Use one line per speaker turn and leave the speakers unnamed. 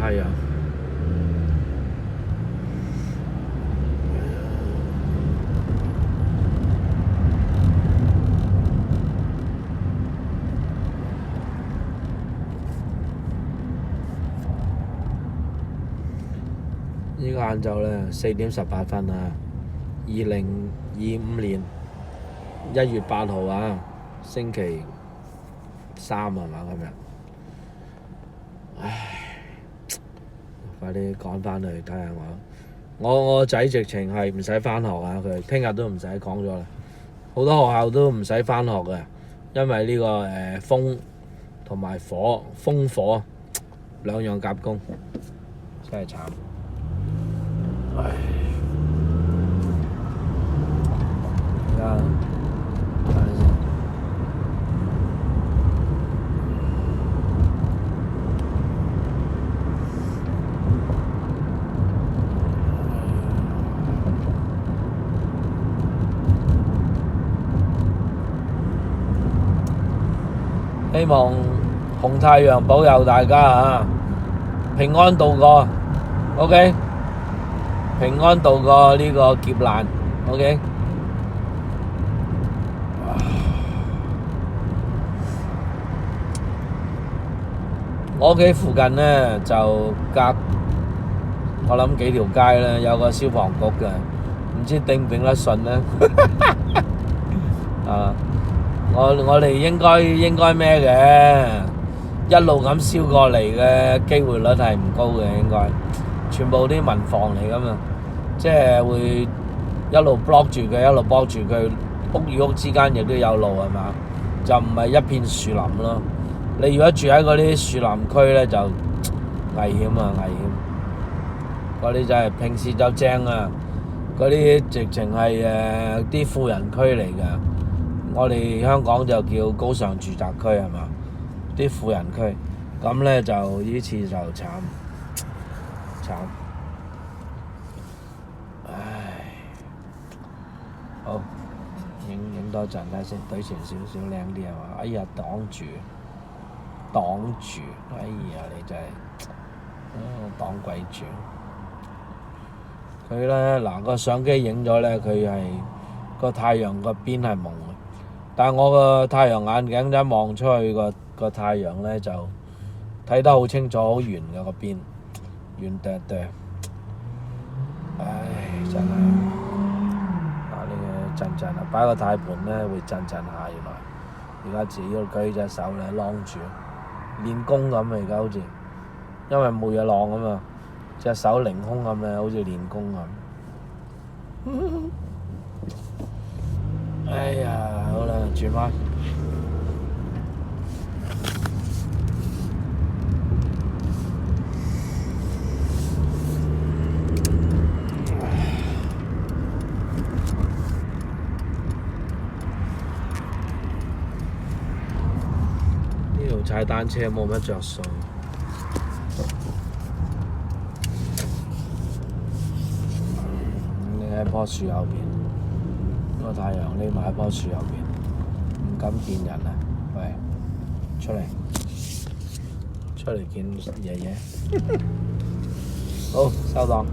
太陽。依個晏晝咧4:18啊，2025年1月8號啊，星期3係嘛今日？唉，快啲趕返去睇下我個仔直情係唔使返學啊！佢聽日都唔使講咗啦，好多學校都唔使返學嘅，因為呢個風同埋風火兩樣夾攻，真係慘。唉，而家睇下先。希望紅太陽保佑大家啊，平安度過 ，OK， 平安度過呢個劫難 ，OK。我屋企附近呢，就隔我諗幾條街呢，有個消防局嘅，唔知頂唔頂得順呢？啊！我哋應該咩嘅，一路咁燒過嚟嘅機會率係唔高嘅，應該全部啲民房嚟㗎嘛，即係會一路 block 住佢，一路 block 住佢，屋與屋之間亦都有路係嘛，就唔係一片樹林咯。你如果住喺嗰啲樹林區咧，就危險啊，危險！嗰啲就係平時就正啊，嗰啲直情係啲富人區嚟㗎。我哋香港就叫高尚住宅區係嘛，啲富人區，咁咧就呢次就慘，唉，好，影多陣睇先，對前少少靚啲係嘛？哎呀，擋住，哎呀你真係，擋鬼住。佢咧嗱個相機影咗咧，佢係個太陽個邊係蒙。但係我個太陽眼鏡一望出去個太陽咧就睇得好清楚，好圓嘅個邊，圓哚哚。唉，真係呢個震震啊！擺個軚盤咧會震下，原來而家自己要舉隻手咧晾住，練功咁而家好似，因為冇嘢晾啊嘛，隻手凌空咁咧，好似練功咁。哎呀，好啦，轉彎。呢度踩單車冇乜着數。你喺棵樹後邊。個太陽匿埋喺棵樹後邊，唔敢見人啊！喂，出嚟見爺爺。好，收檔。